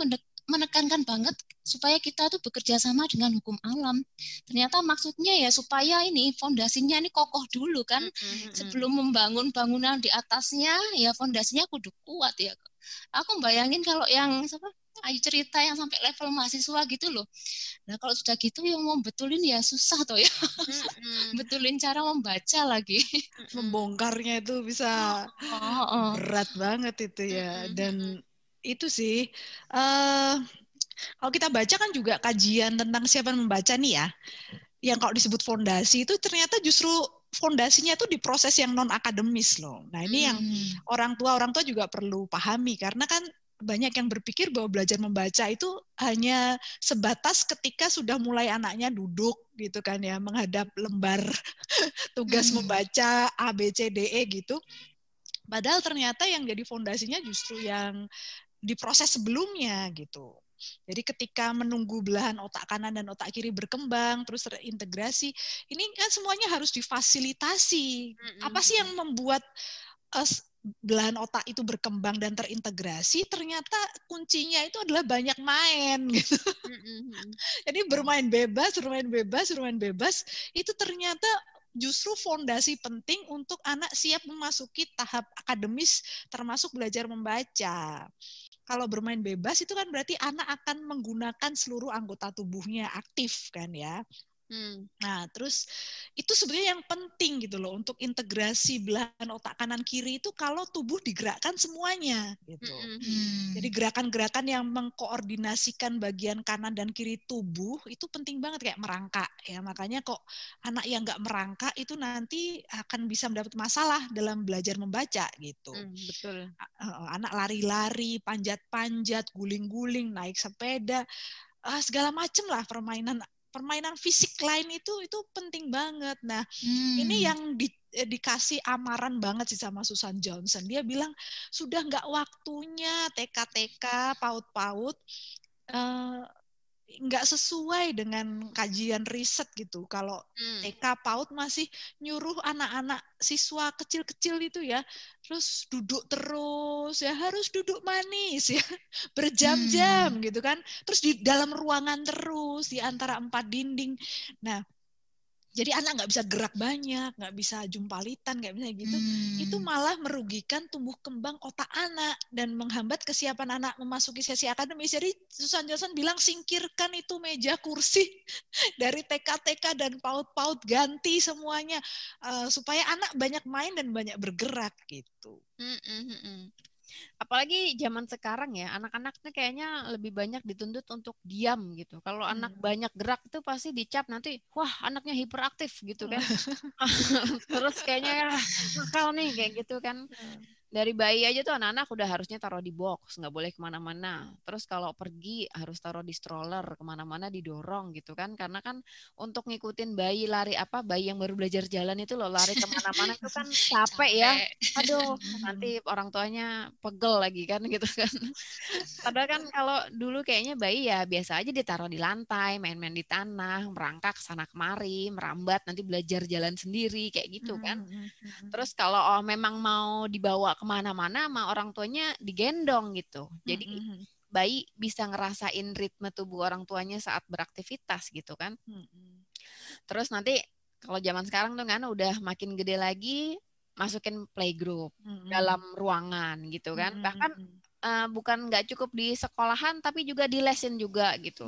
Speaker 2: menekankan banget supaya kita tuh bekerja sama dengan hukum alam. Ternyata maksudnya ya supaya ini fondasinya ini kokoh dulu kan. Sebelum membangun bangunan di atasnya, ya fondasinya kudu kuat ya. Aku bayangin kalau yang Ayu cerita yang sampai level mahasiswa gitu loh. Nah kalau sudah gitu yang mau betulin ya susah toh ya. Betulin cara membaca lagi.
Speaker 3: Membongkarnya itu bisa berat banget itu ya. Dan itu sih, kalau kita baca kan juga kajian tentang kesiapan membaca nih ya. Yang kalau disebut fondasi itu ternyata justru fondasinya itu di proses yang non akademis loh. Nah ini yang orang tua juga perlu pahami, karena kan banyak yang berpikir bahwa belajar membaca itu hanya sebatas ketika sudah mulai anaknya duduk gitu kan ya, menghadap lembar tugas membaca A, B, C, D, E gitu. Padahal ternyata yang jadi fondasinya justru yang di proses sebelumnya gitu. Jadi ketika menunggu belahan otak kanan dan otak kiri berkembang, terus terintegrasi, ini kan semuanya harus difasilitasi. Apa sih yang membuat belahan otak itu berkembang dan terintegrasi? Ternyata kuncinya itu adalah banyak main gitu. Jadi bermain bebas itu ternyata justru fondasi penting untuk anak siap memasuki tahap akademis termasuk belajar membaca. Kalau bermain bebas itu kan berarti anak akan menggunakan seluruh anggota tubuhnya aktif kan ya. Nah, terus itu sebenarnya yang penting gitu loh untuk integrasi belahan otak kanan kiri itu kalau tubuh digerakkan semuanya gitu. Jadi gerakan-gerakan yang mengkoordinasikan bagian kanan dan kiri tubuh itu penting banget, kayak merangkak ya. Makanya kok anak yang nggak merangkak itu nanti akan bisa mendapat masalah dalam belajar membaca gitu.
Speaker 1: Betul.
Speaker 3: Anak lari-lari, panjat-panjat, guling-guling, naik sepeda, segala macam lah permainan fisik lain itu penting banget. Nah, ini yang dikasih amaran banget sih sama Susan Johnson. Dia bilang sudah nggak waktunya TK, PAUD nggak sesuai dengan kajian riset gitu. Kalau TK, PAUD masih nyuruh anak-anak siswa kecil-kecil itu ya, terus duduk terus ya, harus duduk manis ya, berjam-jam gitu kan. Terus di dalam ruangan terus, di antara 4 dinding. Nah, jadi anak nggak bisa gerak banyak, nggak bisa jumpalitan, nggak bisa gitu. Itu malah merugikan tumbuh kembang otak anak dan menghambat kesiapan anak memasuki sesi akademis. Jadi Susan Johnson bilang singkirkan itu meja kursi dari TK dan PAUD, ganti semuanya supaya anak banyak main dan banyak bergerak gitu.
Speaker 1: Apalagi zaman sekarang ya, anak-anaknya kayaknya lebih banyak dituntut untuk diam gitu. Kalau anak banyak gerak itu pasti dicap nanti, wah anaknya hiperaktif gitu kan. Terus kayaknya nakal nih kayak gitu kan. Dari bayi aja tuh anak-anak udah harusnya taruh di box, nggak boleh kemana-mana. Terus kalau pergi harus taruh di stroller, kemana-mana didorong gitu kan. Karena kan untuk ngikutin bayi lari bayi yang baru belajar jalan itu loh, lari kemana-mana itu kan capek ya. Aduh, nanti orang tuanya pegel lagi kan gitu kan. Padahal kan kalau dulu kayaknya bayi ya biasa aja ditaruh di lantai, main-main di tanah, merangkak sana kemari, merambat, nanti belajar jalan sendiri kayak gitu kan. Terus kalau memang mau dibawa kemana-mana sama orang tuanya digendong gitu. Jadi bayi bisa ngerasain ritme tubuh orang tuanya saat beraktivitas gitu kan. Terus nanti kalau zaman sekarang tuh kan udah makin gede lagi, masukin playgroup dalam ruangan gitu kan. Bahkan bukan nggak cukup di sekolahan tapi juga di lesin juga gitu.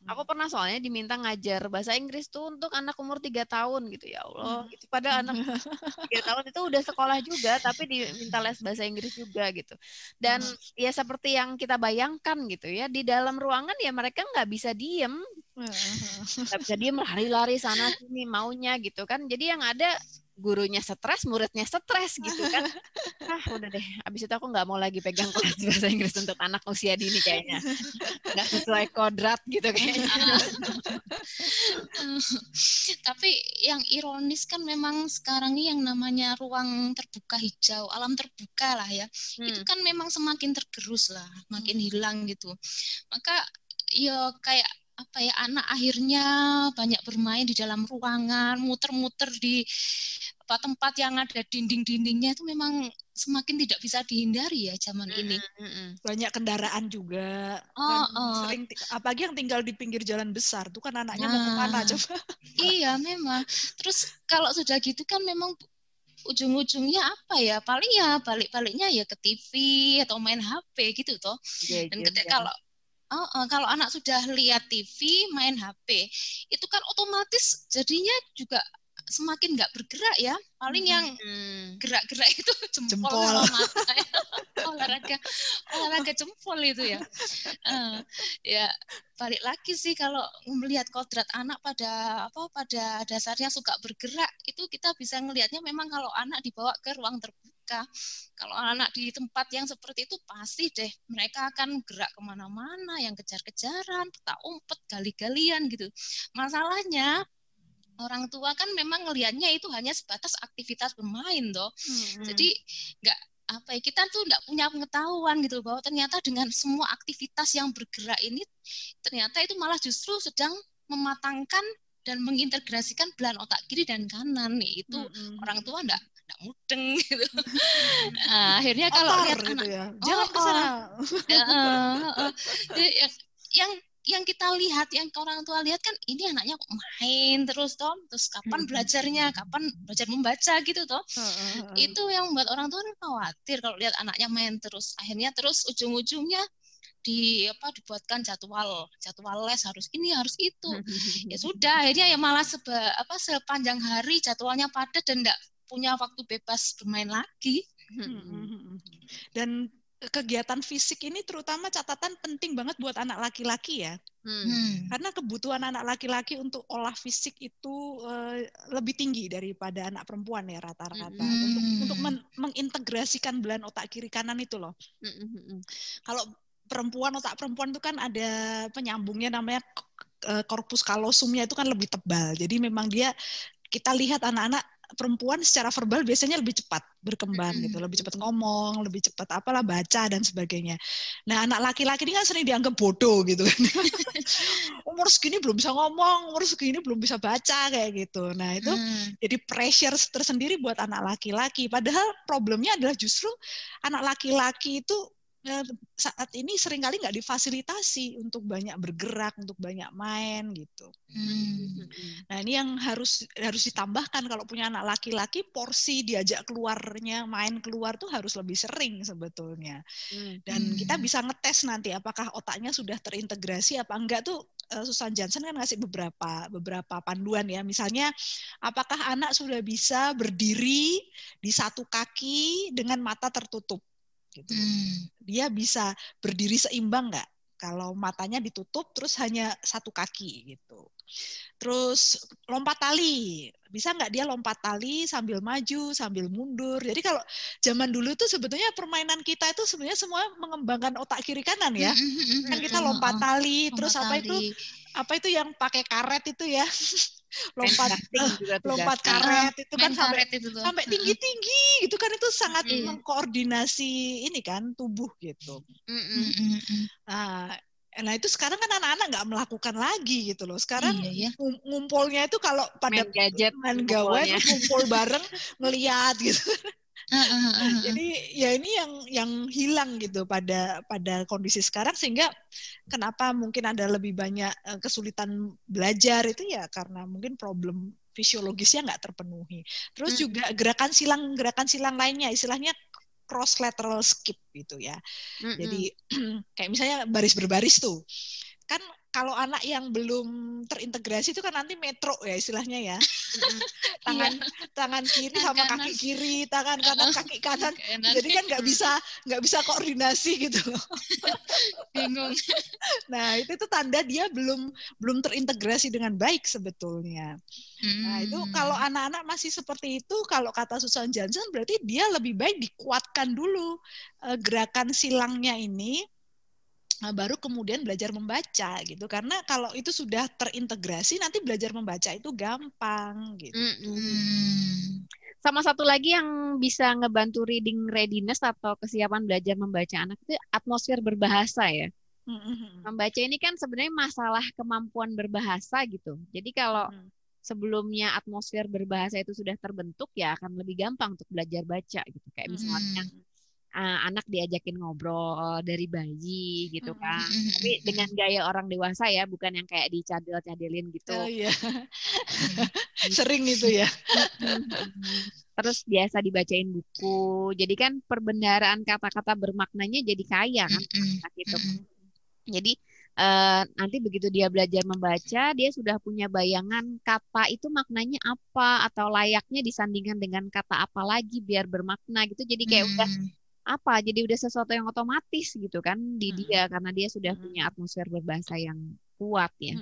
Speaker 1: Aku pernah soalnya diminta ngajar bahasa Inggris tuh untuk anak umur 3 tahun gitu, ya Allah. Itu pada anak 3 tahun itu udah sekolah juga tapi diminta les bahasa Inggris juga gitu. Dan ya seperti yang kita bayangkan gitu ya, di dalam ruangan ya mereka nggak bisa diem. Nggak bisa diem, lari-lari sana sini maunya gitu kan. Jadi yang ada gurunya stres, muridnya stres gitu kan. Udah deh, abis itu aku nggak mau lagi pegang kelas bahasa Inggris untuk anak usia dini kayaknya. Nggak sesuai kodrat gitu kayaknya.
Speaker 2: Tapi yang ironis kan memang sekarang ini yang namanya ruang terbuka hijau, alam terbuka lah ya, itu kan memang semakin tergerus lah, makin hilang gitu. Maka ya kayak apa ya, anak akhirnya banyak bermain di dalam ruangan, muter-muter di tempat yang ada dinding-dindingnya, itu memang semakin tidak bisa dihindari ya zaman ini.
Speaker 3: Banyak kendaraan juga kan, sering apalagi yang tinggal di pinggir jalan besar tuh kan anaknya mau kemana coba.
Speaker 2: Iya memang. Terus kalau sudah gitu kan memang ujung-ujungnya apa ya, paling ya balik-baliknya ya ke TV atau main HP gitu toh. Dan ketika kalau anak sudah lihat TV, main HP, itu kan otomatis jadinya juga semakin nggak bergerak ya. Paling yang gerak-gerak itu jempol sama mata ya. olahraga jempol itu ya. Ya balik lagi sih, kalau melihat kodrat anak pada dasarnya suka bergerak, itu kita bisa ngelihatnya memang kalau anak dibawa ke ruang terbuka. Kalau anak di tempat yang seperti itu pasti deh mereka akan gerak kemana-mana, yang kejar-kejaran, petak umpet, gali-galian gitu. Masalahnya orang tua kan memang ngelihatnya itu hanya sebatas aktivitas bermain toh. Jadi nggak kita tuh nggak punya pengetahuan gitu bahwa ternyata dengan semua aktivitas yang bergerak ini, ternyata itu malah justru sedang mematangkan dan mengintegrasikan belahan otak kiri dan kanan nih. Itu orang tua nggak mudeng gitu. Akhirnya kalau lihat
Speaker 3: gitu
Speaker 2: anak,
Speaker 3: ya. Jangan ke sana.
Speaker 2: Yang kita lihat, yang orang tua lihat kan ini anaknya main terus toh, terus kapan belajarnya, kapan belajar membaca gitu toh. Itu yang membuat orang tua khawatir kalau lihat anaknya main terus. Akhirnya terus ujung-ujungnya dibuatkan jadwal les, harus ini harus itu. Ya sudah, akhirnya ya malah sepanjang hari jadwalnya padat dan enggak punya waktu bebas bermain lagi.
Speaker 3: Dan kegiatan fisik ini terutama catatan penting banget buat anak laki-laki ya. Karena kebutuhan anak laki-laki untuk olah fisik itu lebih tinggi daripada anak perempuan ya rata-rata. Untuk mengintegrasikan belahan otak kiri kanan itu loh. Kalau otak perempuan itu kan ada penyambungnya namanya korpus kalosumnya, itu kan lebih tebal. Jadi memang kita lihat anak-anak perempuan secara verbal biasanya lebih cepat berkembang gitu, lebih cepat ngomong, lebih cepat baca dan sebagainya. Nah, anak laki-laki ini kan sering dianggap bodoh gitu kan. Umur segini belum bisa ngomong, umur segini belum bisa baca kayak gitu. Nah, itu jadi pressure tersendiri buat anak laki-laki. Padahal problemnya adalah justru anak laki-laki itu saat ini seringkali nggak difasilitasi untuk banyak bergerak, untuk banyak main gitu. Nah, ini yang harus ditambahkan kalau punya anak laki-laki, porsi diajak keluarnya, main keluar tuh harus lebih sering sebetulnya. Dan kita bisa ngetes nanti apakah otaknya sudah terintegrasi apa enggak tuh. Susan Johnson kan ngasih beberapa panduan ya. Misalnya, apakah anak sudah bisa berdiri di satu kaki dengan mata tertutup? Gitu. Dia bisa berdiri seimbang nggak kalau matanya ditutup terus hanya satu kaki gitu. Terus lompat tali, bisa nggak dia lompat tali sambil maju, sambil mundur. Jadi kalau zaman dulu tuh sebetulnya permainan kita itu sebenarnya semua mengembangkan otak kiri kanan ya. Kan kita lompat tali, terus apa itu yang pakai karet itu ya. lompat karet itu kan sampai tinggi-tinggi gitu kan, itu sangat mengkoordinasi ini kan tubuh gitu. Nah itu sekarang kan anak-anak nggak melakukan lagi gitu loh. Sekarang ngumpulnya itu kalau pada main gawai ngumpul bareng ngeliat gitu. Jadi ya ini yang hilang gitu pada kondisi sekarang, sehingga kenapa mungkin ada lebih banyak kesulitan belajar itu ya karena mungkin problem fisiologisnya nggak terpenuhi. Terus juga gerakan silang lainnya, istilahnya cross lateral skip gitu ya. Jadi kayak misalnya baris berbaris tuh kan, kalau anak yang belum terintegrasi itu kan nanti metro ya istilahnya ya. Tangan kiri sama kaki kiri, tangan kanan kaki kanan. Jadi kan nggak bisa koordinasi gitu.
Speaker 2: Bingung.
Speaker 3: Nah, itu tuh tanda dia belum terintegrasi dengan baik sebetulnya. Nah, itu kalau anak-anak masih seperti itu, kalau kata Susan Johnson berarti dia lebih baik dikuatkan dulu gerakan silangnya ini, baru kemudian belajar membaca gitu. Karena kalau itu sudah terintegrasi, nanti belajar membaca itu gampang gitu.
Speaker 1: Sama satu lagi yang bisa ngebantu reading readiness atau kesiapan belajar membaca anak itu atmosfer berbahasa ya. Membaca ini kan sebenarnya masalah kemampuan berbahasa gitu. Jadi kalau sebelumnya atmosfer berbahasa itu sudah terbentuk, ya akan lebih gampang untuk belajar baca gitu. Kayak misalnya anak diajakin ngobrol dari bayi gitu kan. Tapi dengan gaya orang dewasa ya, bukan yang kayak dicadel-cadelin gitu.
Speaker 3: Oh iya. Sering itu ya.
Speaker 1: Terus biasa dibacain buku. Jadi kan perbendaharaan kata-kata bermaknanya jadi kaya kan anak itu. Jadi nanti begitu dia belajar membaca, dia sudah punya bayangan kata itu maknanya apa, atau layaknya disandingkan dengan kata apa lagi biar bermakna gitu. Jadi kayak udah apa? Jadi udah sesuatu yang otomatis gitu kan di dia, karena dia sudah punya atmosfer berbahasa yang kuat ya.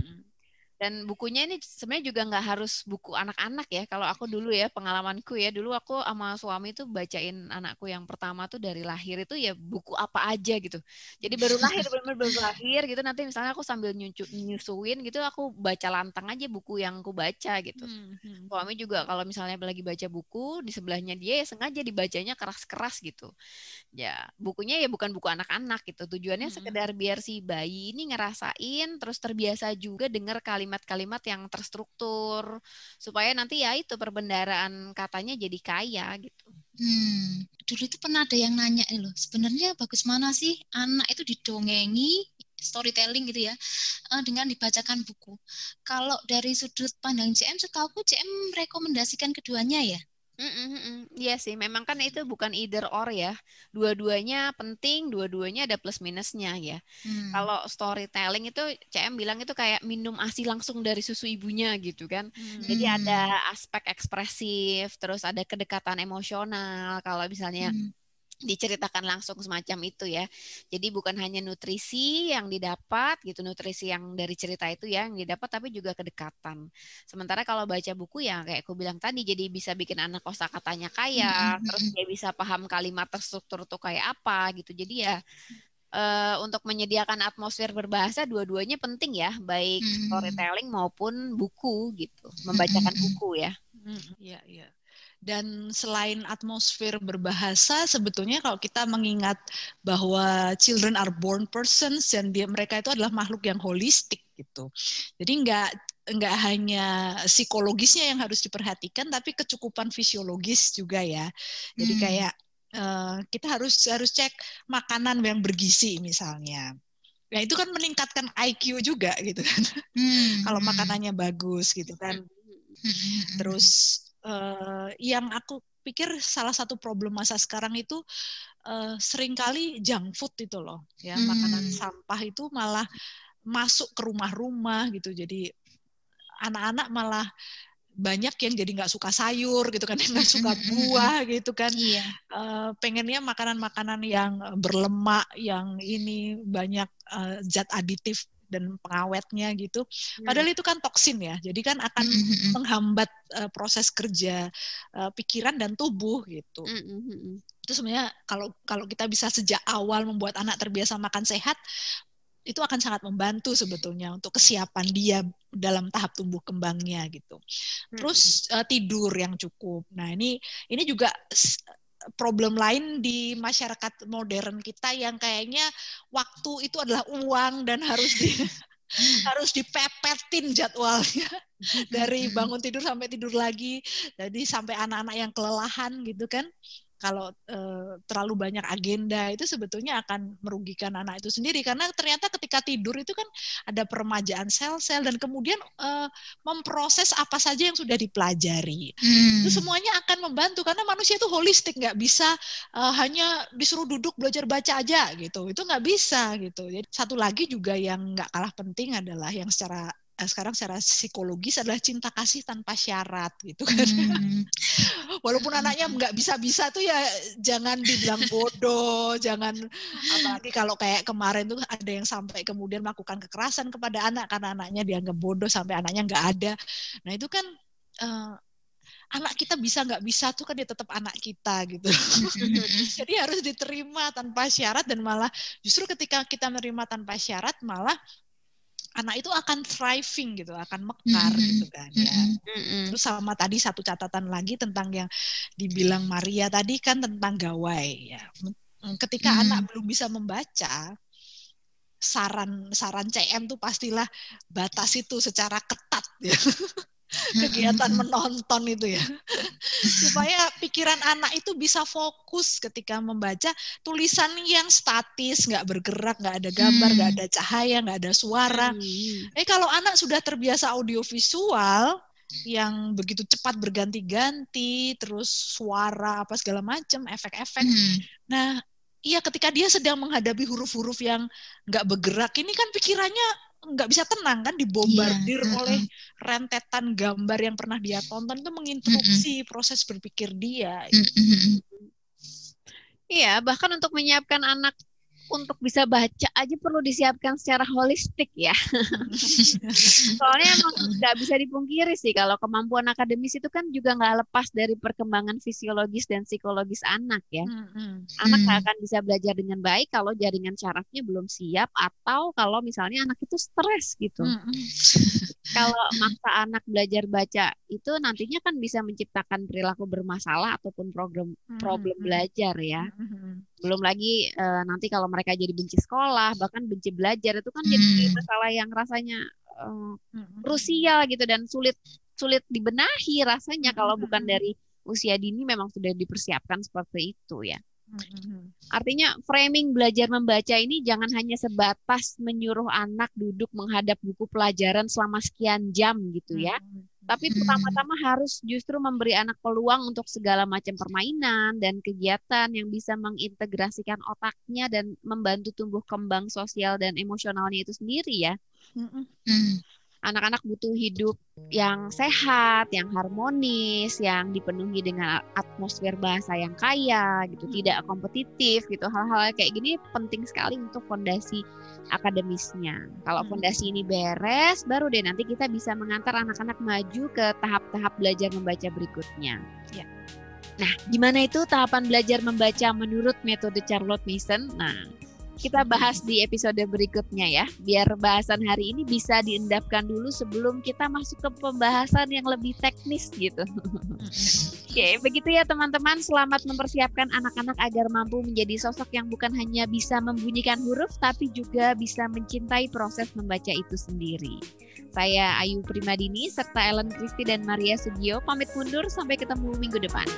Speaker 1: Dan bukunya ini sebenarnya juga nggak harus buku anak-anak ya. Kalau aku dulu ya, pengalamanku ya, dulu aku sama suami tuh bacain anakku yang pertama tuh dari lahir itu ya buku apa aja gitu. Jadi baru lahir, benar-benar baru lahir gitu, nanti misalnya aku sambil nyusuin gitu, aku baca lantang aja buku yang aku baca gitu. Suami juga kalau misalnya lagi baca buku, di sebelahnya dia ya sengaja dibacanya keras-keras gitu. Ya, bukunya ya bukan buku anak-anak gitu. Tujuannya sekedar biar si bayi ini ngerasain, terus terbiasa juga dengar kalimat-kalimat yang terstruktur, supaya nanti ya itu perbendaharaan katanya jadi kaya gitu.
Speaker 2: Dulu itu pernah ada yang nanya loh, sebenarnya bagus mana sih anak itu didongengi, storytelling gitu ya, dengan dibacakan buku. Kalau dari sudut pandang CM, setahu CM rekomendasikan keduanya ya?
Speaker 1: Iya sih, memang kan itu bukan either or ya. Dua-duanya penting, dua-duanya ada plus minusnya ya. Kalau storytelling itu CM bilang itu kayak minum ASI langsung dari susu ibunya gitu kan. Jadi ada aspek ekspresif, terus ada kedekatan emosional. Kalau misalnya diceritakan langsung semacam itu ya. Jadi bukan hanya nutrisi yang didapat gitu, nutrisi yang dari cerita itu ya yang didapat, tapi juga kedekatan. Sementara kalau baca buku ya kayak aku bilang tadi, jadi bisa bikin anak kosakatanya kaya, terus dia bisa paham kalimat terstruktur tuh kayak apa gitu. Jadi ya untuk menyediakan atmosfer berbahasa dua-duanya penting ya, baik storytelling maupun buku gitu, membacakan buku ya.
Speaker 3: Iya, iya. Dan selain atmosfer berbahasa, sebetulnya kalau kita mengingat bahwa children are born persons dan mereka itu adalah makhluk yang holistik gitu. Jadi nggak hanya psikologisnya yang harus diperhatikan, tapi kecukupan fisiologis juga ya. Jadi kayak kita harus cek makanan yang bergizi misalnya. Nah itu kan meningkatkan IQ juga gitu kan. Kalau makanannya bagus gitu kan. Terus yang aku pikir salah satu problem masa sekarang itu seringkali junk food itu loh ya, makanan sampah itu malah masuk ke rumah-rumah gitu. Jadi anak-anak malah banyak yang jadi nggak suka sayur gitu kan, nggak suka buah gitu kan. Pengennya makanan-makanan yang berlemak, yang ini banyak zat aditif dan pengawetnya gitu. Padahal itu kan toksin ya. Jadi kan akan menghambat proses kerja pikiran dan tubuh gitu. Itu sebenarnya kalau kita bisa sejak awal membuat anak terbiasa makan sehat, itu akan sangat membantu sebetulnya untuk kesiapan dia dalam tahap tumbuh kembangnya gitu. Terus tidur yang cukup. Nah, ini juga problem lain di masyarakat modern kita yang kayaknya waktu itu adalah uang dan harus dipepetin jadwalnya dari bangun tidur sampai tidur lagi. Jadi sampai anak-anak yang kelelahan gitu kan. Kalau terlalu banyak agenda itu sebetulnya akan merugikan anak itu sendiri, karena ternyata ketika tidur itu kan ada peremajaan sel-sel dan kemudian memproses apa saja yang sudah dipelajari. Itu semuanya akan membantu karena manusia itu holistik, nggak bisa hanya disuruh duduk belajar baca aja gitu. Itu nggak bisa gitu. Jadi satu lagi juga yang nggak kalah penting adalah yang sekarang secara psikologis adalah cinta kasih tanpa syarat gitu kan. Walaupun anaknya nggak bisa tuh ya jangan dibilang bodoh, jangan, apalagi kalau kayak kemarin tuh ada yang sampai kemudian melakukan kekerasan kepada anak karena anaknya dianggap bodoh sampai anaknya nggak ada. Nah itu kan anak kita bisa nggak bisa tuh kan dia tetap anak kita gitu. Jadi harus diterima tanpa syarat, dan malah justru ketika kita menerima tanpa syarat malah anak itu akan thriving gitu, akan mekar gitu kan ya. Terus sama tadi satu catatan lagi tentang yang dibilang Maria tadi kan, tentang gawai ya. Ketika anak belum bisa membaca, itu kan akan sulit untuk dia saran CM tuh pastilah batasi itu secara ketat ya. Kegiatan menonton itu ya, supaya pikiran anak itu bisa fokus ketika membaca tulisan yang statis, nggak bergerak, nggak ada gambar, nggak ada cahaya, nggak ada suara. Kalau anak sudah terbiasa audiovisual yang begitu cepat berganti-ganti, terus suara apa segala macam, efek-efek. Nah, iya, ketika dia sedang menghadapi huruf-huruf yang nggak bergerak, ini kan pikirannya nggak bisa tenang kan, dibombardir oleh rentetan gambar yang pernah dia tonton, itu menginterupsi proses berpikir dia.
Speaker 1: Iya, bahkan untuk menyiapkan anak untuk bisa baca aja perlu disiapkan secara holistik ya. Soalnya emang nggak bisa dipungkiri sih kalau kemampuan akademis itu kan juga nggak lepas dari perkembangan fisiologis dan psikologis anak ya. Anak nggak akan bisa belajar dengan baik kalau jaringan syarafnya belum siap atau kalau misalnya anak itu stres gitu. Kalau maksa anak belajar baca itu nantinya kan bisa menciptakan perilaku bermasalah ataupun problem belajar ya. Belum lagi nanti kalau mereka jadi benci sekolah, bahkan benci belajar, itu kan jadi masalah yang rasanya krusial gitu dan sulit dibenahi rasanya kalau bukan dari usia dini memang sudah dipersiapkan seperti itu ya. Artinya framing belajar membaca ini jangan hanya sebatas menyuruh anak duduk menghadap buku pelajaran selama sekian jam gitu ya. Tapi pertama-tama harus justru memberi anak peluang untuk segala macam permainan dan kegiatan yang bisa mengintegrasikan otaknya dan membantu tumbuh kembang sosial dan emosionalnya itu sendiri ya. Anak-anak butuh hidup yang sehat, yang harmonis, yang dipenuhi dengan atmosfer bahasa yang kaya, gitu, tidak kompetitif, gitu. Hal-hal kayak gini penting sekali untuk fondasi akademisnya. Kalau fondasi ini beres, baru deh nanti kita bisa mengantar anak-anak maju ke tahap-tahap belajar membaca berikutnya. Ya. Nah, gimana itu tahapan belajar membaca menurut metode Charlotte Mason? Nah, kita bahas di episode berikutnya ya, biar bahasan hari ini bisa diendapkan dulu sebelum kita masuk ke pembahasan yang lebih teknis gitu. Oke, begitu ya teman-teman, selamat mempersiapkan anak-anak agar mampu menjadi sosok yang bukan hanya bisa membunyikan huruf, tapi juga bisa mencintai proses membaca itu sendiri. Saya Ayu Primadini, serta Ellen Christy dan Maria Sugio, pamit mundur, sampai ketemu minggu depan.